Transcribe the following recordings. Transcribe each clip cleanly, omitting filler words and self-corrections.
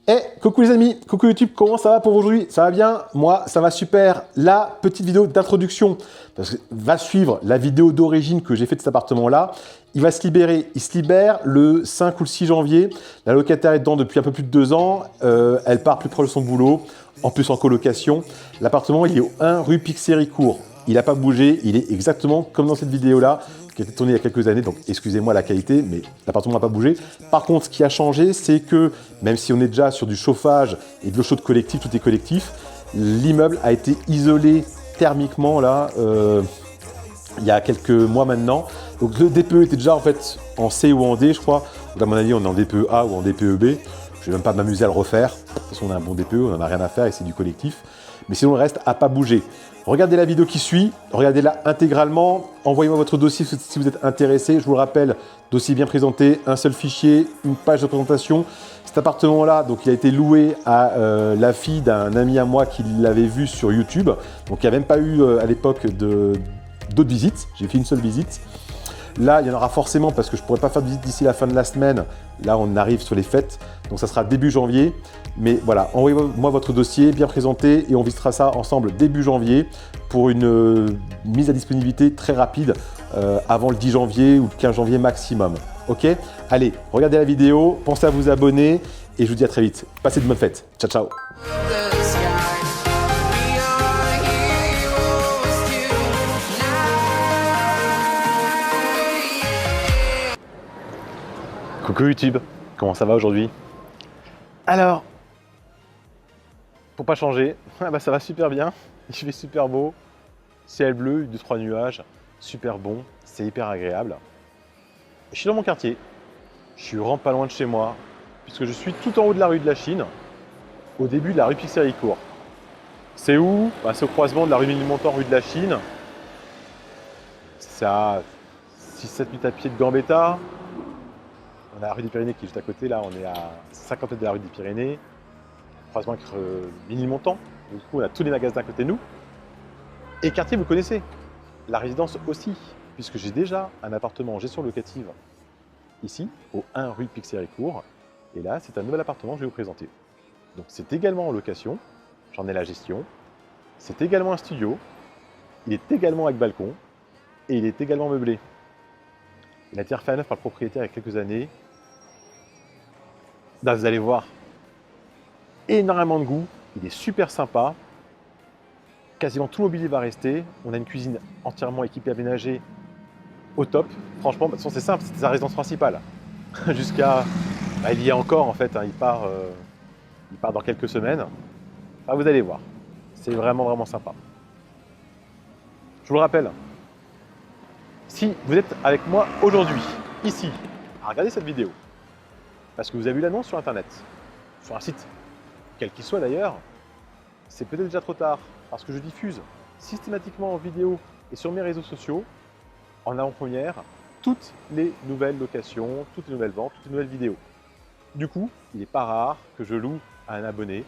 Eh, coucou les amis, coucou YouTube, comment ça va pour aujourd'hui? Ça va bien? Moi, ça va super. La petite vidéo d'introduction, parce que va suivre la vidéo d'origine que j'ai fait de cet appartement-là. Il va se libérer, il se libère le 5 ou le 6 janvier. La locataire est dedans depuis un peu plus de 2 ans. Elle part plus proche de son boulot, en plus en colocation. L'appartement, il est au 1 rue Pixéricourt. Il n'a pas bougé, il est exactement comme dans cette vidéo-là, qui a été tournée il y a quelques années, donc excusez-moi la qualité, mais l'appartement n'a pas bougé. Par contre, ce qui a changé, c'est que, même si on est déjà sur du chauffage et de l'eau chaude collective, tout est collectif, l'immeuble a été isolé thermiquement, là, il y a quelques mois maintenant. Donc le DPE était déjà en fait en C ou en D, je crois. Donc à mon avis, on est en DPE A ou en DPE B. Je ne vais même pas m'amuser à le refaire. De toute façon, on a un bon DPE, on n'en a rien à faire et c'est du collectif. Mais sinon, le reste n'a pas bougé. Regardez la vidéo qui suit, regardez-la intégralement. Envoyez-moi votre dossier si vous êtes intéressé. Je vous le rappelle, dossier bien présenté, un seul fichier, une page de présentation. Cet appartement-là, donc il a été loué à la fille d'un ami à moi qui l'avait vu sur YouTube. Donc il n'y a même pas eu à l'époque d'autres visites. J'ai fait une seule visite. Là, il y en aura forcément parce que je ne pourrai pas faire de visite d'ici la fin de la semaine. Là, on arrive sur les fêtes, donc ça sera début janvier. Mais voilà, envoyez-moi votre dossier bien présenté et on visitera ça ensemble début janvier pour une mise à disponibilité très rapide avant le 10 janvier ou le 15 janvier maximum. Ok? Allez, regardez la vidéo, pensez à vous abonner et je vous dis à très vite. Passez de bonnes fêtes. Ciao, ciao. Coucou YouTube, comment ça va aujourd'hui? Alors, pour pas changer, ça va super bien, il fait super beau, ciel bleu, 2-3 nuages, super bon, c'est hyper agréable. Je suis dans mon quartier, je suis vraiment pas loin de chez moi, puisque je suis tout en haut de la rue de la Chine, au début de la rue Pixéricourt. C'est où? C'est au croisement de la rue Ménilmontant, rue de la Chine. C'est à 6-7 minutes à pied de Gambetta. On a la rue des Pyrénées qui est juste à côté, là on est à 50 mètres de la rue des Pyrénées, croisement avec Ménilmontant, du coup on a tous les magasins à côté de nous. Et le quartier vous connaissez, la résidence aussi, puisque j'ai déjà un appartement en gestion locative ici, au 1 rue Pixéricourt, et là c'est un nouvel appartement que je vais vous présenter. Donc c'est également en location, j'en ai la gestion, c'est également un studio, il est également avec balcon, et il est également meublé. Il a été refait à neuf par le propriétaire il y a quelques années. Là, vous allez voir, énormément de goût, il est super sympa, quasiment tout le mobilier va rester, on a une cuisine entièrement équipée, aménagée, au top. Franchement, de toute façon c'est simple, c'est sa résidence principale. Jusqu'à, il y a encore en fait, il part dans quelques semaines. Vous allez voir, c'est vraiment sympa. Je vous le rappelle, si vous êtes avec moi aujourd'hui, ici, à regarder cette vidéo, parce que vous avez vu l'annonce sur internet, sur un site, quel qu'il soit d'ailleurs, c'est peut-être déjà trop tard, parce que je diffuse systématiquement en vidéo et sur mes réseaux sociaux, en avant-première, toutes les nouvelles locations, toutes les nouvelles ventes, toutes les nouvelles vidéos. Du coup, il n'est pas rare que je loue à un abonné,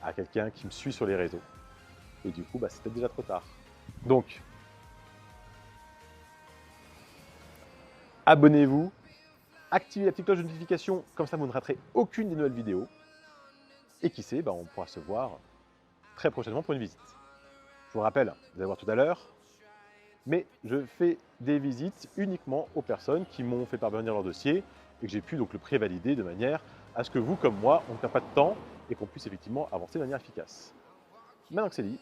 à quelqu'un qui me suit sur les réseaux. Et du coup, c'est peut-être déjà trop tard. Donc, abonnez-vous, activez la petite cloche de notification, comme ça vous ne raterez aucune des nouvelles vidéos. Et qui sait, on pourra se voir très prochainement pour une visite. Je vous rappelle, vous allez voir tout à l'heure, mais je fais des visites uniquement aux personnes qui m'ont fait parvenir leur dossier et que j'ai pu donc le prévalider de manière à ce que vous, comme moi, on ne perd pas de temps et qu'on puisse effectivement avancer de manière efficace. Maintenant que c'est dit,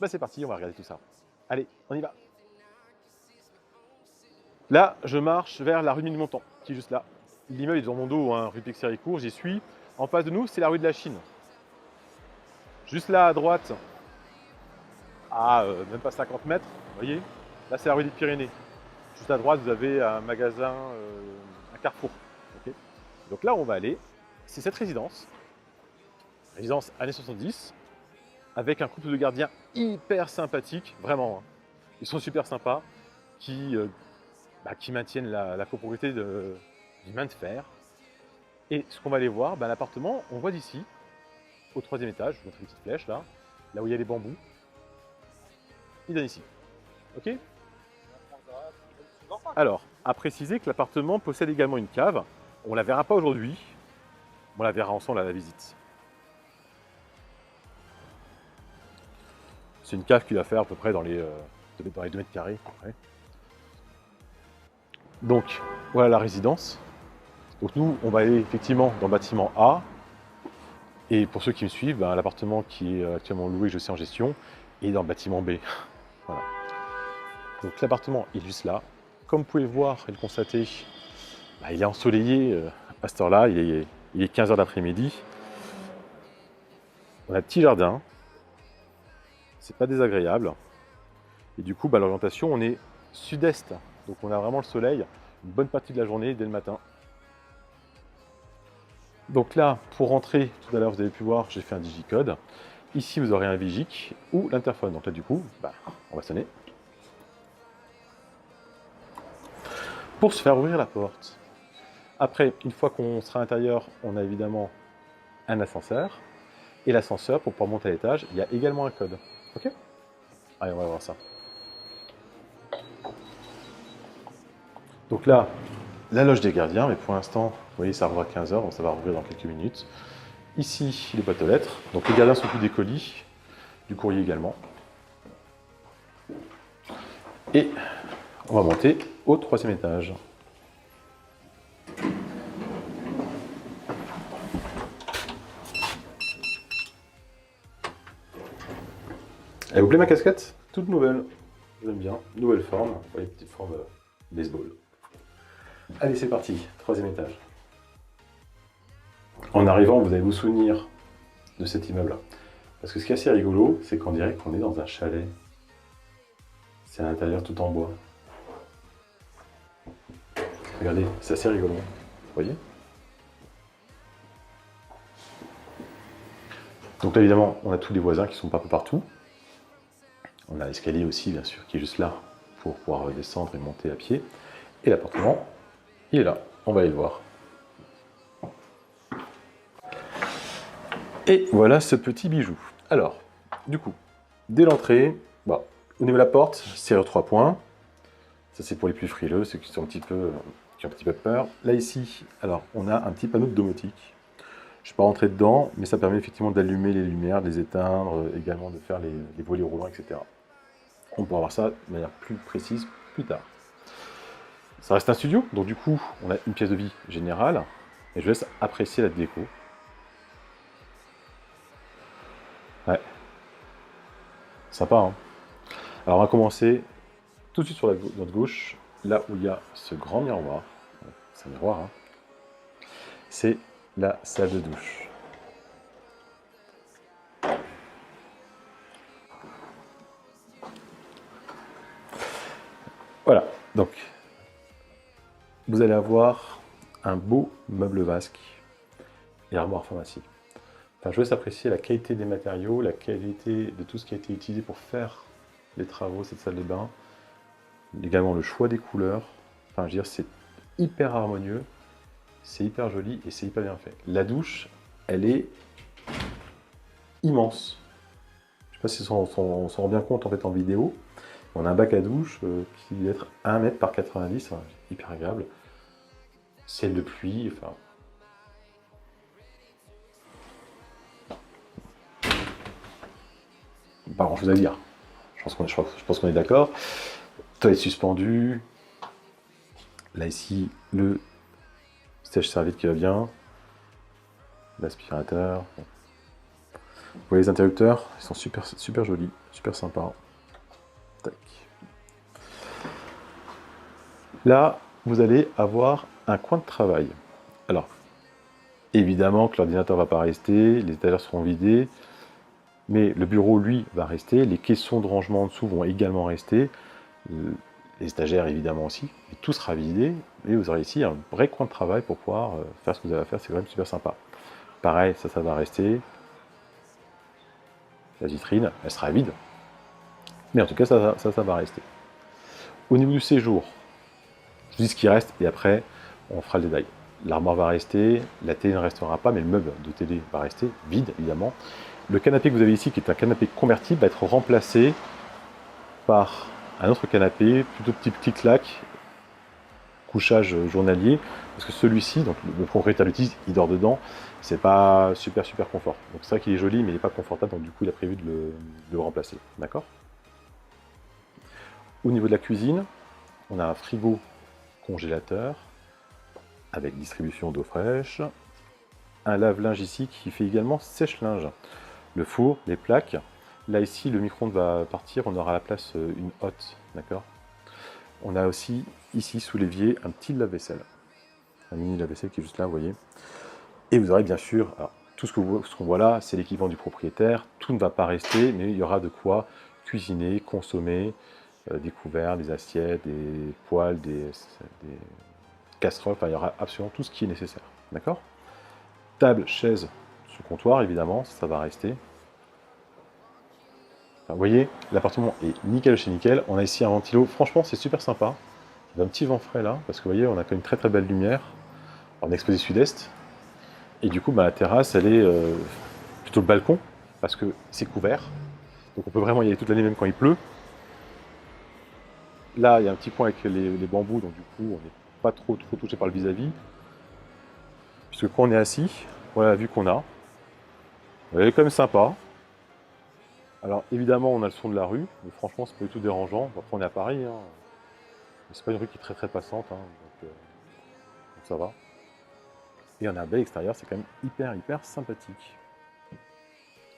c'est parti, on va regarder tout ça. Allez, on y va. Là, je marche vers la rue Ménilmontant, qui est juste là. L'immeuble est dans mon dos, rue Pixéricourt, j'y suis. En face de nous, c'est la rue de la Chine. Juste là à droite, à même pas 50 mètres, vous voyez, là c'est la rue des Pyrénées. Juste à droite, vous avez un magasin, un carrefour. Okay, donc là, on va aller, c'est cette résidence années 70, avec un couple de gardiens hyper sympathiques, vraiment, ils sont super sympas, qui maintiennent la copropriété du main de fer. Et ce qu'on va aller voir, l'appartement, on voit d'ici, au 3e étage, je vous montre une petite flèche là où il y a les bambous, il donne ici. Ok? Alors, à préciser que l'appartement possède également une cave, on ne la verra pas aujourd'hui, On la verra ensemble à la visite. C'est une cave qu'il va faire à peu près dans les 2 mètres carrés. Ouais. Donc, voilà la résidence. Donc nous, on va aller effectivement dans le bâtiment A. Et pour ceux qui me suivent, ben, l'appartement qui est actuellement loué, je sais, en gestion, est dans le bâtiment B. Voilà. Donc l'appartement est juste là. Comme vous pouvez le voir et le constater, ben, il est ensoleillé à cette heure-là, il est 15h d'après-midi. On a un petit jardin, c'est pas désagréable. Et du coup, ben, l'orientation, on est sud-est. Donc on a vraiment le soleil une bonne partie de la journée dès le matin. Donc là, pour rentrer, tout à l'heure, vous avez pu voir, j'ai fait un digicode. Ici, vous aurez un Vigic ou l'interphone. Donc là, du coup, bah, on va sonner. Pour se faire ouvrir la porte. Après, une fois qu'on sera à l'intérieur, on a évidemment un ascenseur. Et l'ascenseur, pour pouvoir monter à l'étage, il y a également un code. Ok? Allez, on va voir ça. Donc là, la loge des gardiens, mais pour l'instant, vous voyez, ça rouvre à 15h, donc ça va rouvrir dans quelques minutes. Ici, les boîtes aux lettres. Donc les gardiens s'occupent des colis, du courrier également. Et on va monter au 3e étage. Elle vous plaît ma casquette? Toute nouvelle. J'aime bien. Nouvelle forme. Vous voyez, petite forme baseball. Allez, c'est parti. 3e étage. En arrivant, vous allez vous souvenir de cet immeuble-là. Parce que ce qui est assez rigolo, c'est qu'on dirait qu'on est dans un chalet. C'est à l'intérieur tout en bois. Regardez, c'est assez rigolo. Vous voyez? Donc là, évidemment, on a tous les voisins qui sont pas un peu partout. On a l'escalier aussi, bien sûr, qui est juste là pour pouvoir descendre et monter à pied. Et l'appartement, il est là. On va aller le voir. Et voilà ce petit bijou. Alors, du coup, dès l'entrée, bon, au niveau de la porte, serrure 3 points. Ça, c'est pour les plus frileux, ceux qui sont qui ont un petit peu peur. Là, ici, alors, on a un petit panneau de domotique. Je ne vais pas rentrer dedans, mais ça permet effectivement d'allumer les lumières, de les éteindre, également de faire les volets roulants, etc. On pourra voir ça de manière plus précise plus tard. Ça reste un studio, donc du coup, on a une pièce de vie générale, et je laisse apprécier la déco. Ouais. Sympa, hein? Alors, on va commencer tout de suite sur notre gauche, là où il y a ce grand miroir. C'est un miroir, hein. C'est la salle de douche. Voilà, donc vous allez avoir un beau meuble vasque et armoire pharmacie. Enfin, je vous laisse apprécier la qualité des matériaux, la qualité de tout ce qui a été utilisé pour faire les travaux, cette salle de bain. Également le choix des couleurs. Enfin, je veux dire, c'est hyper harmonieux, c'est hyper joli et c'est hyper bien fait. La douche, elle est immense. Je ne sais pas si on s'en rend bien compte en fait en vidéo. On a un bac à douche qui doit être 1 mètre par 90, enfin, hyper agréable. Ciel de pluie, enfin. Pas grand chose à dire. Je pense qu'on est d'accord. Toilette suspendue. Là ici, le sèche-serviette qui va bien. L'aspirateur. Vous voyez les interrupteurs, ils sont super, super jolis, super sympas. Tac. Là, vous allez avoir un coin de travail. Alors, évidemment que l'ordinateur ne va pas rester, les étagères seront vidées, mais le bureau, lui, va rester. Les caissons de rangement en dessous vont également rester. Les étagères, évidemment aussi. Et tout sera vidé. Et vous aurez ici un vrai coin de travail pour pouvoir faire ce que vous avez à faire. C'est quand même super sympa. Pareil, ça va rester. La vitrine, elle sera vide. Mais en tout cas, ça va rester. Au niveau du séjour, je vous dis ce qui reste et après, on fera le détail. L'armoire va rester, la télé ne restera pas, mais le meuble de télé va rester vide, évidemment. Le canapé que vous avez ici, qui est un canapé convertible, va être remplacé par un autre canapé, plutôt petit clic-clac, couchage journalier, parce que celui-ci, donc le propriétaire l'utilise, il dort dedans, c'est pas super confort. Donc c'est vrai qu'il est joli, mais il n'est pas confortable, donc du coup il a prévu de le remplacer, d'accord? Au niveau de la cuisine, on a un frigo congélateur avec distribution d'eau fraîche, un lave-linge ici qui fait également sèche-linge, le four, les plaques. Là ici le micro-ondes va partir, on aura à la place une hotte, d'accord? On a aussi ici sous l'évier un petit lave-vaisselle, un mini lave-vaisselle qui est juste là, vous voyez. Et vous aurez bien sûr, alors, tout ce qu'on voit là, c'est l'équipement du propriétaire, tout ne va pas rester, mais il y aura de quoi cuisiner, consommer, des couverts, des assiettes, des poêles, des casseroles, enfin il y aura absolument tout ce qui est nécessaire, d'accord? Table, chaise, sous comptoir évidemment, ça va rester. Enfin, vous voyez, l'appartement est nickel chez nickel. On a ici un ventilo, franchement c'est super sympa. Il y a un petit vent frais là, parce que vous voyez, on a quand même une très belle lumière. On est exposé sud-est. Et du coup, la terrasse, elle est plutôt le balcon, parce que c'est couvert. Donc on peut vraiment y aller toute l'année, même quand il pleut. Là, il y a un petit coin avec les bambous, donc du coup, on n'est pas trop touché par le vis-à-vis. Puisque quand on est assis, voilà la vue qu'on a. Elle est quand même sympa. Alors évidemment, on a le son de la rue, mais franchement, c'est pas du tout dérangeant. Après, on est à Paris, hein. C'est pas une rue qui est très passante, hein, donc ça va. Et on a un bel extérieur, c'est quand même hyper sympathique.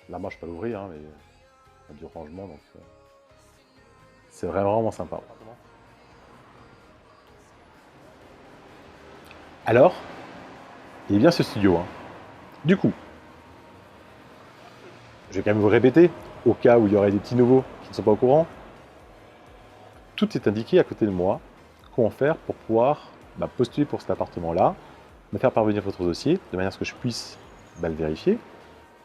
Là, moi, je peux l'ouvrir, hein, mais il y a du rangement, donc c'est vraiment sympa. Alors, il est bien ce studio, hein. Du coup, je vais quand même vous répéter, au cas où il y aurait des petits nouveaux qui ne sont pas au courant. Tout est indiqué à côté de moi. Comment faire pour pouvoir postuler pour cet appartement-là, me faire parvenir votre dossier, de manière à ce que je puisse le vérifier,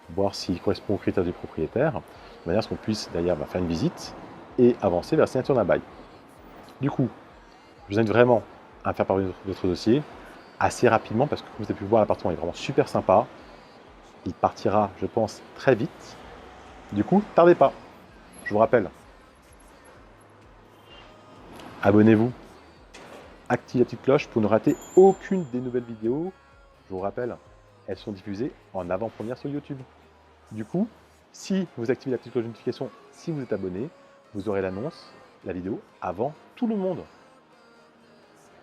voir s'il correspond aux critères du propriétaire, de manière à ce qu'on puisse d'ailleurs faire une visite et avancer vers la signature d'un bail. Du coup, je vous invite vraiment à faire parvenir votre dossier assez rapidement, parce que comme vous avez pu voir, l'appartement est vraiment super sympa. Il partira, je pense, très vite. Du coup, tardez pas. Je vous rappelle, abonnez-vous, activez la petite cloche pour ne rater aucune des nouvelles vidéos. Je vous rappelle, elles sont diffusées en avant-première sur YouTube. Du coup, si vous activez la petite cloche de notification, si vous êtes abonné, vous aurez l'annonce, la vidéo, avant tout le monde.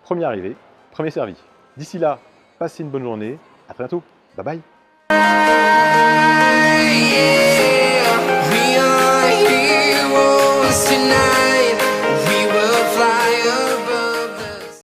Premier arrivé, premier servi. D'ici là, passez une bonne journée. À très bientôt. Bye bye. We are heroes tonight.